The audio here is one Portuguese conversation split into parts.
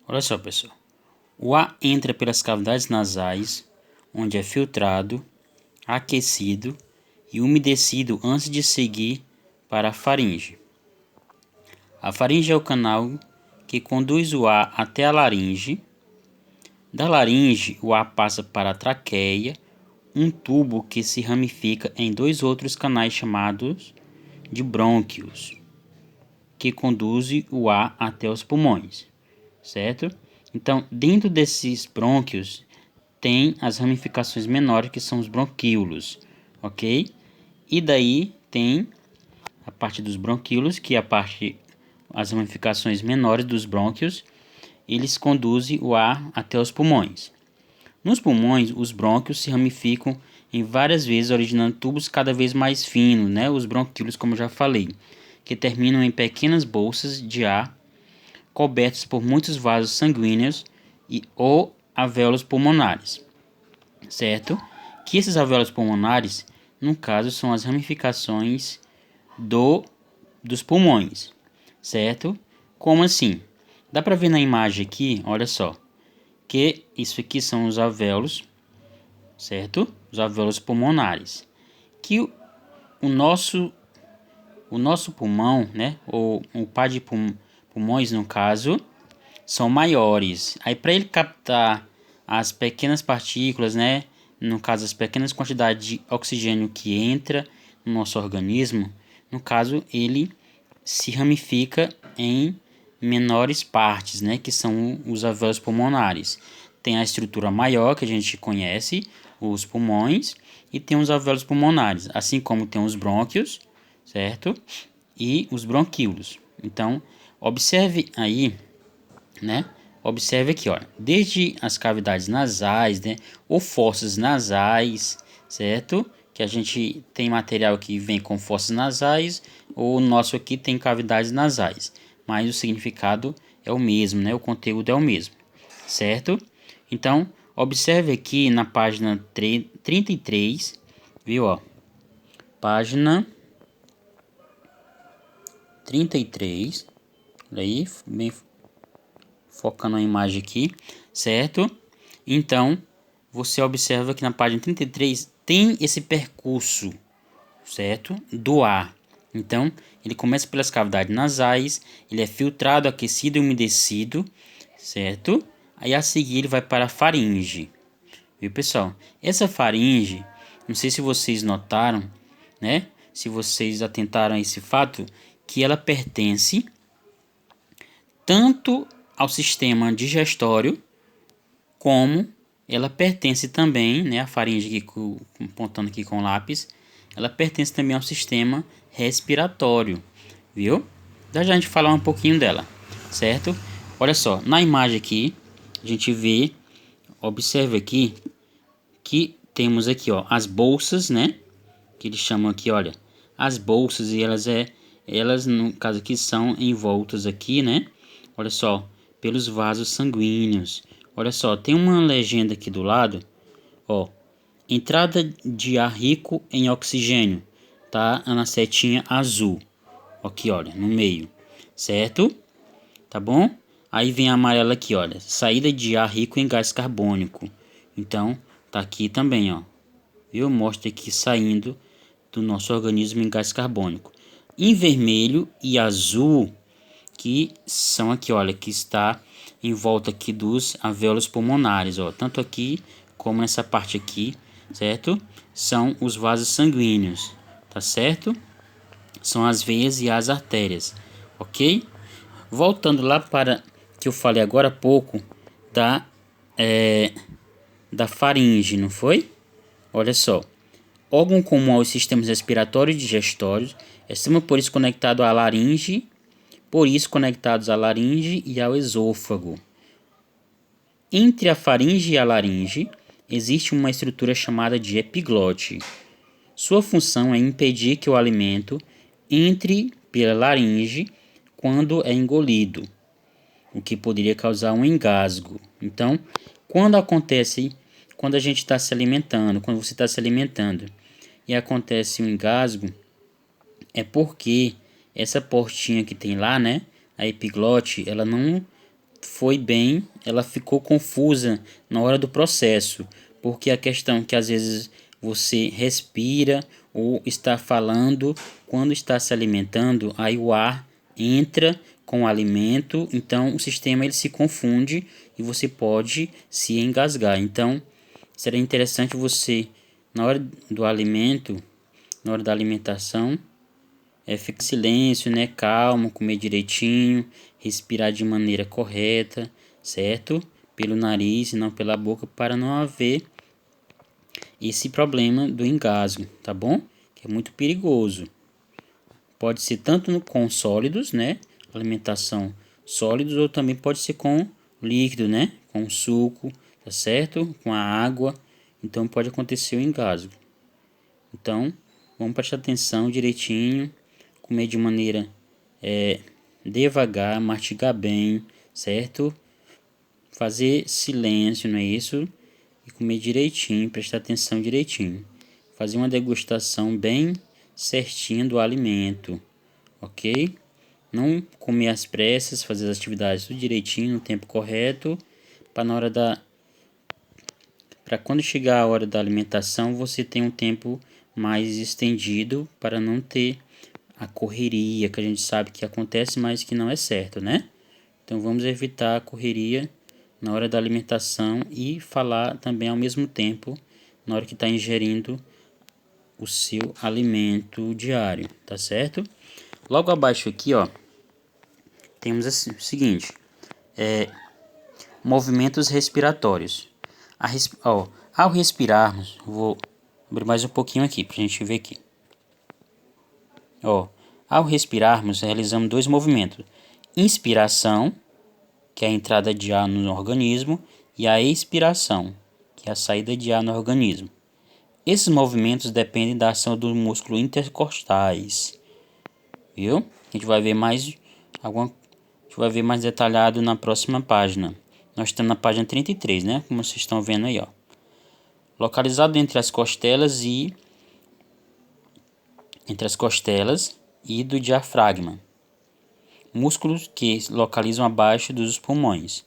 Olha só, pessoal. O ar entra pelas cavidades nasais, onde é filtrado, aquecido e umedecido antes de seguir para a faringe. A faringe é o canal que conduz o ar até a laringe. Da laringe, o ar passa para a traqueia, um tubo que se ramifica em dois outros canais chamados de brônquios, que conduzem o ar até os pulmões, certo? Então, dentro desses brônquios tem as ramificações menores, que são os bronquíolos, ok? E daí tem a parte dos bronquíolos, que é as ramificações menores dos brônquios, eles conduzem o ar até os pulmões. Nos pulmões, os brônquios se ramificam em várias vezes, originando tubos cada vez mais finos, né? Os bronquíolos, como eu já falei, que terminam em pequenas bolsas de ar cobertos por muitos vasos sanguíneos ou alvéolos pulmonares, certo? Que esses alvéolos pulmonares, no caso, são as ramificações dos pulmões, certo? Como assim? Dá para ver na imagem aqui, olha só, que isso aqui são os alvéolos, certo? Os alvéolos pulmonares. Que o nosso pulmão, né? Ou o par de pulmões, no caso, são maiores. Aí, para ele captar as pequenas partículas, né? No caso, as pequenas quantidades de oxigênio que entra no nosso organismo, no caso, ele se ramifica em menores partes, né? Que são os alvéolos pulmonares. Tem a estrutura maior que a gente conhece, os pulmões, e tem os alvéolos pulmonares, assim como tem os brônquios, certo? E os bronquíolos. Então, observe aí, né? Observe aqui, olha, desde as cavidades nasais, né, ou fossas nasais, certo? Que a gente tem material que vem com fossas nasais, ou o nosso aqui tem cavidades nasais, mas o significado é o mesmo, né? O conteúdo é o mesmo, certo? Então, observe aqui na página 33, viu, ó? Página 33, aí, bem focando a imagem aqui, certo? Então, você observa que na página 33 tem esse percurso, certo? Do ar. Então, ele começa pelas cavidades nasais, ele é filtrado, aquecido e umedecido, certo? Aí a seguir ele vai para a faringe. Viu, pessoal? Essa faringe, não sei se vocês notaram, né? Se vocês atentaram a esse fato, que ela pertence tanto ao sistema digestório, como ela pertence também, né, a faringe aqui apontando aqui com lápis, ela pertence também ao sistema respiratório, viu? Já já a gente falar um pouquinho dela, certo? Olha só, na imagem aqui, a gente vê, observe aqui, que temos aqui, ó, as bolsas, né, que eles chamam aqui, olha, as bolsas, e elas no caso aqui são envoltas aqui, né, olha só, pelos vasos sanguíneos. Olha só, tem uma legenda aqui do lado, ó, entrada de ar rico em oxigênio, tá na setinha azul, aqui, olha, no meio, certo? Tá bom? Aí vem a amarela aqui, olha, saída de ar rico em gás carbônico. Então, tá aqui também, ó, viu? Mostra aqui saindo do nosso organismo em gás carbônico. Em vermelho e azul, que são aqui, olha, que está em volta aqui dos alvéolos pulmonares, ó, tanto aqui como nessa parte aqui, certo? São os vasos sanguíneos, tá certo? São as veias e as artérias, ok? Voltando lá para que eu falei agora há pouco da faringe, não foi? Olha só, órgão comum aos sistemas respiratório e digestório, estamos por isso conectado à laringe, por isso conectados à laringe e ao esôfago. Entre a faringe e a laringe, existe uma estrutura chamada de epiglote. Sua função é impedir que o alimento entre pela laringe quando é engolido, o que poderia causar um engasgo. Então, quando a gente está se alimentando, quando você está se alimentando e acontece um engasgo, é porque essa portinha que tem lá, né, a epiglote, ela não foi bem, ela ficou confusa na hora do processo, porque a questão que às vezes você respira ou está falando quando está se alimentando, aí o ar entra com o alimento, então o sistema ele se confunde e você pode se engasgar. Então, seria interessante você, na hora do alimento, na hora da alimentação, ficar em silêncio, né? Calmo, comer direitinho, respirar de maneira correta, certo? Pelo nariz e não pela boca, para não haver esse problema do engasgo, tá bom? Que é muito perigoso. Pode ser tanto com sólidos, né? Alimentação sólidos, ou também pode ser com líquido, né? Com suco, tá certo? Com a água. Então pode acontecer o engasgo. Então, vamos prestar atenção direitinho, comer de maneira devagar, mastigar bem, certo? Fazer silêncio, não é isso? E comer direitinho, prestar atenção direitinho. Fazer uma degustação bem certinha do alimento, ok? Não comer às pressas, fazer as atividades tudo direitinho, no tempo correto, para quando chegar a hora da alimentação, você ter um tempo mais estendido para não ter a correria, que a gente sabe que acontece, mas que não é certo, né? Então vamos evitar a correria na hora da alimentação e falar também ao mesmo tempo na hora que está ingerindo o seu alimento diário, tá certo? Logo abaixo aqui, ó, temos assim, o seguinte, movimentos respiratórios. Ao respirarmos, vou abrir mais um pouquinho aqui para a gente ver aqui. Ao respirarmos, realizamos dois movimentos. Inspiração, que é a entrada de ar no organismo, e a expiração, que é a saída de ar no organismo. Esses movimentos dependem da ação dos músculos intercostais. Viu? A gente vai ver mais detalhado na próxima página. Nós estamos na página 33, né? Como vocês estão vendo aí, ó. Localizado entre as costelas e do diafragma. Músculos que localizam abaixo dos pulmões.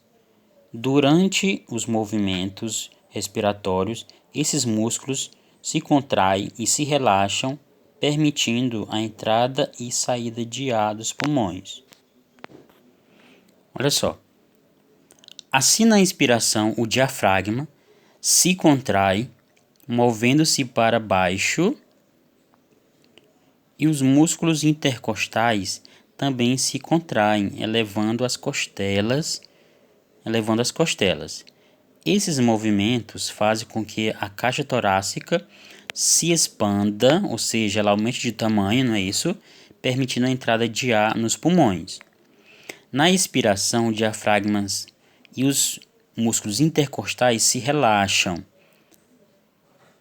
Durante os movimentos respiratórios, esses músculos se contraem e se relaxam, permitindo a entrada e saída de ar dos pulmões. Olha só. Assim, na inspiração, o diafragma se contrai, movendo-se para baixo, e os músculos intercostais também se contraem, elevando as costelas. Esses movimentos fazem com que a caixa torácica se expanda, ou seja, ela aumente de tamanho, não é isso? Permitindo a entrada de ar nos pulmões. Na expiração, o diafragma e os músculos intercostais se relaxam.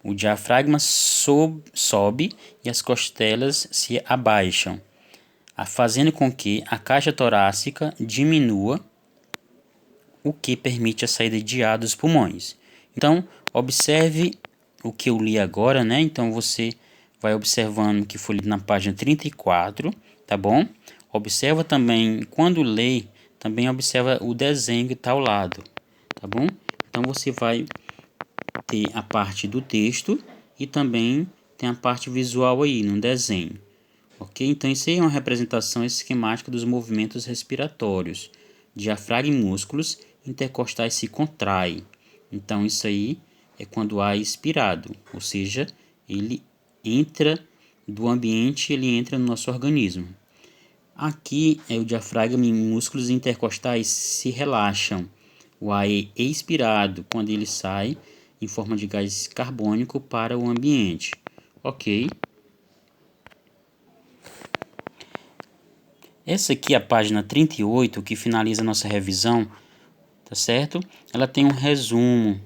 O diafragma sobe e as costelas se abaixam, fazendo com que a caixa torácica diminua, o que permite a saída de ar dos pulmões. Então, observe o que eu li agora, né? Então, você vai observando o que foi lido na página 34, tá bom? Observa também, quando lê, também observa o desenho que está ao lado, tá bom? Então, você vai ter a parte do texto e também tem a parte visual aí, no desenho. Ok? Então, isso aí é uma representação esquemática dos movimentos respiratórios. Diafragma e músculos intercostais se contraem. Então, isso aí é quando o ar é expirado, ou seja, ele entra do ambiente, ele entra no nosso organismo. Aqui é o diafragma e músculos intercostais se relaxam. O ar é expirado quando ele sai em forma de gás carbônico para o ambiente. Ok? Essa aqui é a página 38, que finaliza a nossa revisão, tá certo? Ela tem um resumo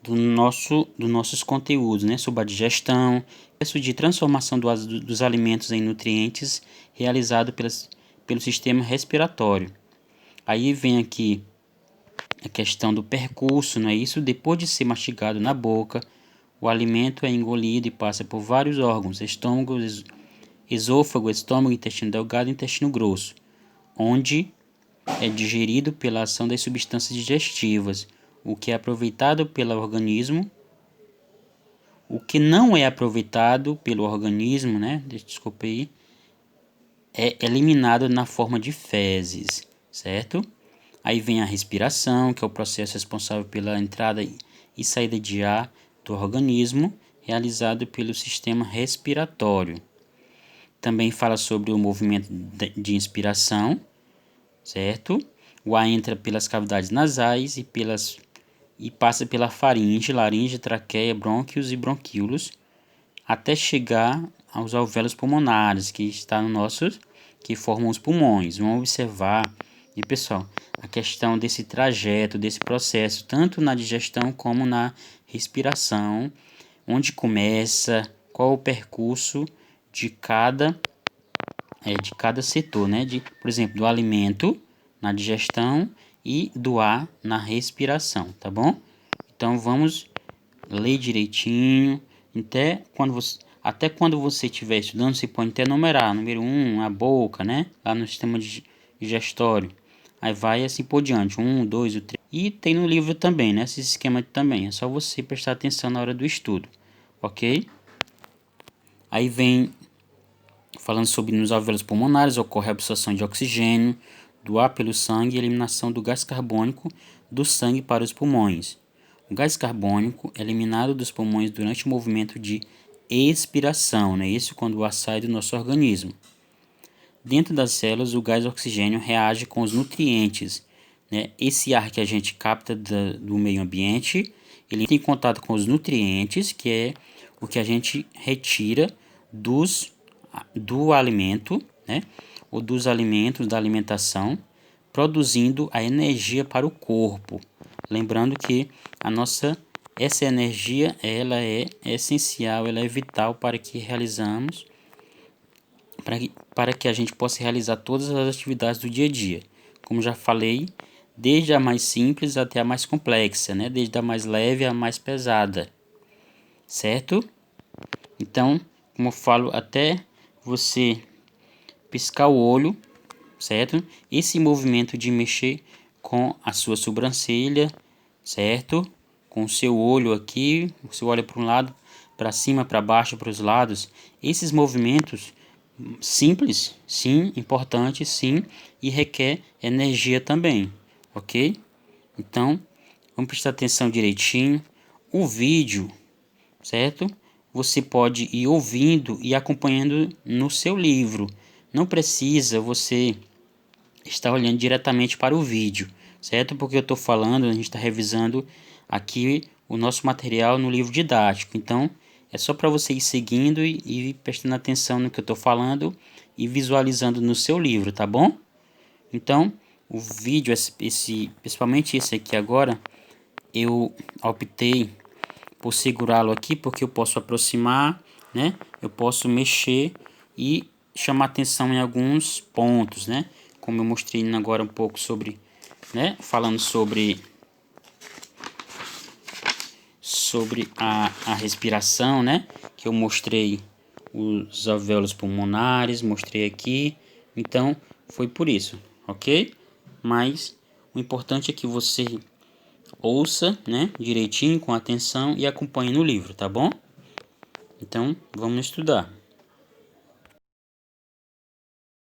dos nossos conteúdos, né? Sobre a digestão, processo de transformação dos alimentos em nutrientes realizado pelo sistema respiratório. Aí vem aqui a questão do percurso, não é isso? Depois de ser mastigado na boca, o alimento é engolido e passa por vários órgãos, esôfago, intestino delgado e intestino grosso, onde é digerido pela ação das substâncias digestivas. O que é aproveitado pelo organismo, o que não é aproveitado pelo organismo, né? Desculpa aí, é eliminado na forma de fezes, certo? Aí vem a respiração, que é o processo responsável pela entrada e saída de ar do organismo, realizado pelo sistema respiratório. Também fala sobre o movimento de inspiração, certo? O ar entra pelas cavidades nasais e passa pela faringe, laringe, traqueia, brônquios e bronquíolos, até chegar aos alvéolos pulmonares, que formam os pulmões. Vamos observar, e pessoal, a questão desse trajeto, desse processo, tanto na digestão como na respiração, onde começa, qual o percurso de cada setor, né? Por exemplo, do alimento na digestão e do ar na respiração, tá bom? Então vamos ler direitinho, até quando você estiver estudando, você pode até numerar, número 1, a boca, né? Lá no sistema digestório. Aí vai assim por diante, 1, 2, 3. E tem no livro também, né? Esse esquema também, é só você prestar atenção na hora do estudo, ok? Aí vem falando sobre nos alvéolos pulmonares, ocorre a absorção de oxigênio do ar pelo sangue e eliminação do gás carbônico do sangue para os pulmões. O gás carbônico é eliminado dos pulmões durante o movimento de expiração, né? Isso quando o ar sai do nosso organismo. Dentro das células, o gás oxigênio reage com os nutrientes, né? Esse ar que a gente capta do meio ambiente, ele entra em contato com os nutrientes, que é o que a gente retira do alimento, né? Ou dos alimentos, da alimentação, produzindo a energia para o corpo. Lembrando que essa energia ela é essencial, ela é vital para que para que a gente possa realizar todas as atividades do dia a dia. Como já falei, desde a mais simples até a mais complexa, né? Desde a mais leve à mais pesada, certo? Então, como eu falo, até você piscar o olho, certo? Esse movimento de mexer com a sua sobrancelha, certo? Com o seu olho aqui, você olha para um lado, para cima, para baixo, para os lados. Esses movimentos simples, sim, importantes, sim, e requer energia também, ok? Então, vamos prestar atenção direitinho. O vídeo, certo? Você pode ir ouvindo e acompanhando no seu livro. Não precisa você estar olhando diretamente para o vídeo, certo? Porque eu estou falando, a gente está revisando aqui o nosso material no livro didático. Então, é só para você ir seguindo e prestando atenção no que eu estou falando e visualizando no seu livro, tá bom? Então, o vídeo, principalmente esse aqui agora, eu optei por segurá-lo aqui porque eu posso aproximar, né? Eu posso mexer e chamar atenção em alguns pontos, né? Como eu mostrei agora um pouco sobre, né? Falando sobre a respiração, né? Que eu mostrei os alvéolos pulmonares, mostrei aqui. Então, foi por isso, ok? Mas o importante é que você ouça, né, direitinho, com atenção e acompanhe no livro, tá bom? Então, vamos estudar.